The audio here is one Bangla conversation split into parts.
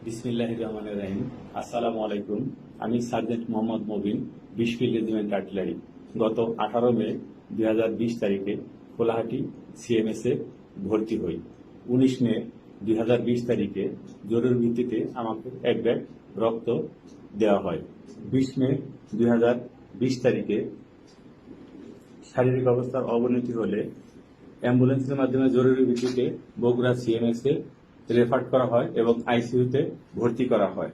বিসমিল্লাহির রহমানির রহিম। আসসালামু আলাইকুম। আমি sergeant Mohammad Mobin, 20 field regiment artillery. গত 18 মে 2020 তারিখে কোলাহাটি সিএমএস এ ভর্তি হই। 19 মে 2020 তারিখে জরুরি ভিত্তিতে আমাকে এক ব্যাগ রক্ত দেওয়া হয়। 20 মে 2020 তারিখে শারীরিক অবস্থার অবনতি হলে অ্যাম্বুলেন্সের মাধ্যমে জরুরি ভিত্তিতে বগুড়া সিএমএস এ রেফার করা হয় এবং আইসিইউতে ভর্তি করা হয়।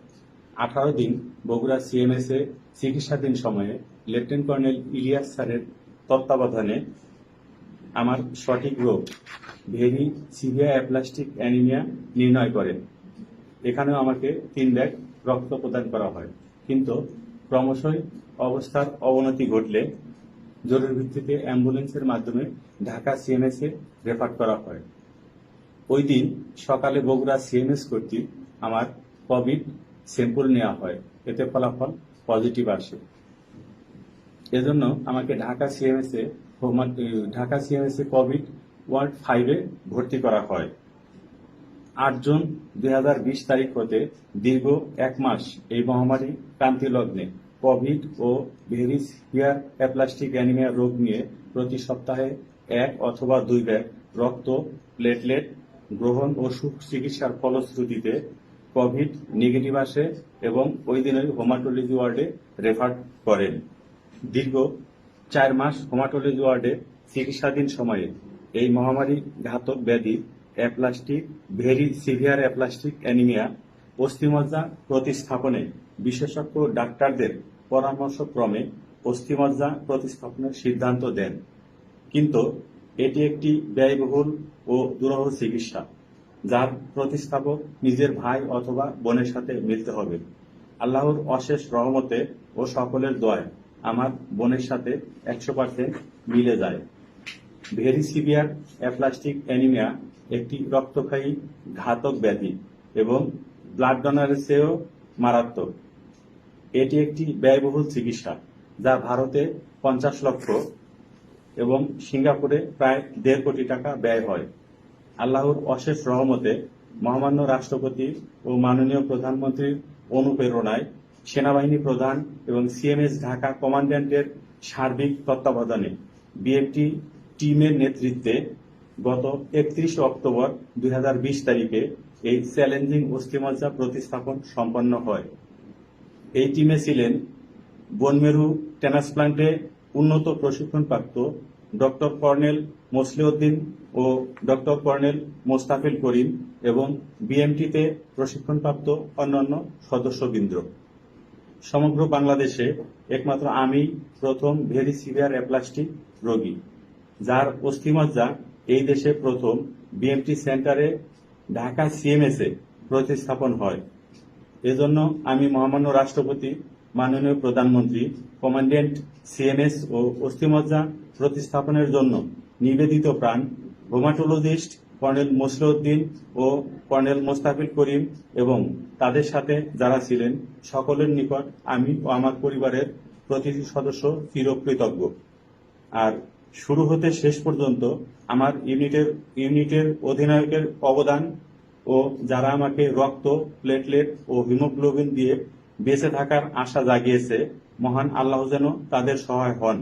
18 দিন বগুড়া সিএমএস এ চিকিৎসাধীন সময়ে লেফটেন্যান্ট কর্নেল ইলিয়াস স্যারের তত্ত্বাবধানে আমার সঠিক রোগ ভেরি সিভিয়ার অ্যাপ্লাস্টিক অ্যানিমিয়া নির্ণয় করেন। এখানেও আমাকে 3 ব্যাগ রক্ত প্রদান করা হয়, কিন্তু ক্রমশই অবস্থার অবনতি ঘটলে জরুরি ভিত্তিতে অ্যাম্বুলেন্সের মাধ্যমে ঢাকা সিএমএস এ রেফার করা হয়। ওই দিন সকালে বগুড়া সিএমএস কর্তৃক আমার কোভিড স্যাম্পল নেওয়া হয়, এতে ফলাফল পজিটিভ আসে। এজন্য আমাকে ঢাকা সিএমএস এ কোভিড ওয়ার্ড 5 এ ভর্তি করা হয়। 8 জুন 2020 তারিখ হতে দীর্ঘ 1 মাস এই মহামারী ক্রান্তি লগ্নে কোভিড ও ভেরি সিভিয়ার অ্যাপ্লাস্টিক অ্যানিমিয়া রোগ নিয়ে প্রতি সপ্তাহে 1 অথবা 2 ব্যাগ রক্ত, প্লেটলেট গ্রহণ ও সুচিকিৎসার ফলশ্রুতিতে কোভিড নেগেটিভ আসে এবং ওই দিনের হেমাটোলজি ওয়ার্ডে রেফার করেন। দীর্ঘ 4 মাস হেমাটোলজি ওয়ার্ডে চিকিৎসাধীন সময়ে এই মহামারী ঘাতক ব্যাধি aplastic very severe aplastic anaemia অস্থিমজ্জা প্রতিস্থাপনে বিশেষজ্ঞ ডাক্তারদের পরামর্শক্রমে অস্থিমজ্জা প্রতিস্থাপনের সিদ্ধান্ত দেন। কিন্তু এটি একটি ব্যয়বহুল ও দুরূহ চিকিৎসা, যার প্রতিস্থাপক নিজের ভাই অথবা বোনের সাথে মিলতে হবে। আল্লাহর অশেষ রহমতে ও সকলের দয়ায় আমার বোনের সাথে 100% মিলে যায়। ভেরি সিভিয়ার অ্যাপ্লাস্টিক অ্যানিমিয়া একটি রক্তক্ষয়ী ঘাতক ব্যাধি এবং ব্লাড ডোনারের চেয়েও মারাত্মক। এটি একটি ব্যয়বহুল চিকিৎসা, যা ভারতে 50 লক্ষ এবং সিঙ্গাপুরে প্রায় 1.5 কোটি টাকা ব্যয় হয়। আল্লাহর অশেষ রহমতে মহামান্য রাষ্ট্রপতি ও মাননীয় প্রধানমন্ত্রীর অনুপ্রেরণায় সেনাবাহিনী প্রধান এবং সিএমএস ঢাকা কমান্ড্যান্টের সার্বিক তত্ত্বাবধানে বিএমটি টিমের নেতৃত্বে গত 31 অক্টোবর 2020 তারিখে এই চ্যালেঞ্জিং অস্থিমজ্জা প্রতিস্থাপন সম্পন্ন হয়। এই টিমে ছিলেন বোনমেরু ট্রান্সপ্লান্টে উন্নত প্রশিক্ষণপ্রাপ্ত ডক্টর কর্নেল মসলিউদ্দিন ও ডক্টর কর্নেল মোস্তাফিল করিম এবং বিএমটিতে প্রশিক্ষণপ্রাপ্ত অন্যান্য সদস্যবৃন্দ। সমগ্র বাংলাদেশে একমাত্র আমি প্রথম ভেরি সিভিয়ার অ্যাপ্লাস্টিক রোগী, যার অস্থিমজ্জা এই দেশে প্রথম বিএমটি সেন্টারে ঢাকা সিএমএস এ প্রতিস্থাপন হয়। এজন্য আমি মহামান্য রাষ্ট্রপতি, মাননীয় প্রধানমন্ত্রী, কমান্ড্যান্ট সিএমএস ও অস্থিমজ্জা প্রতিস্থাপনের জন্য নিবেদিত প্রাণ হেমাটোলজিস্ট কর্নেল মসলিউদ্দিন ও কর্নেল মোস্তাফিল করিম এবং তাদের সাথে যারা ছিলেন সকলের নিকট আমি ও আমার পরিবারের প্রতিটি সদস্য চিরকৃতজ্ঞ। আর শুরু হতে শেষ পর্যন্ত আমার ইউনিটের অধিনায়কের অবদান ও যারা আমাকে রক্ত, প্লেটলেট ও হিমোগ্লোবিন দিয়ে বেঁচে থাকার আশা জাগিয়েছে, মহান আল্লাহ যেন তাদের সহায় হন।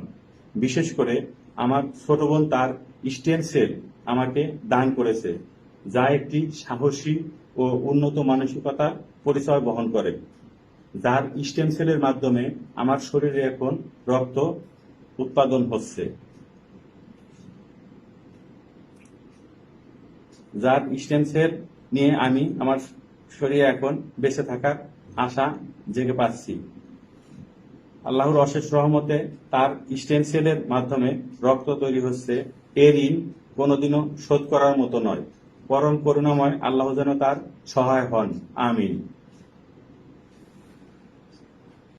বিশেষ করে আমার ছোট বোন তার স্টেম সেল আমাকে দান করেছে, যা একটি সাহসী ও উন্নত মানসিকতার পরিচয় বহন করে। যার স্টেম সেলের মাধ্যমে আমার শরীরে এখন রক্ত উৎপাদন হচ্ছে, যার স্টেম সেল নিয়ে আমি আমার শরীরে এখন বেঁচে থাকার আশা জেগে পাচ্ছি। আল্লাহর অশেষ রহমতে তার স্টেম সেলের মাধ্যমে রক্ত তৈরি হচ্ছে, এর ঋণ কোনোদিনও শোধ করার মতো নয়। পরম করুণাময় আল্লাহ যেন তার সহায় হন। আমিন।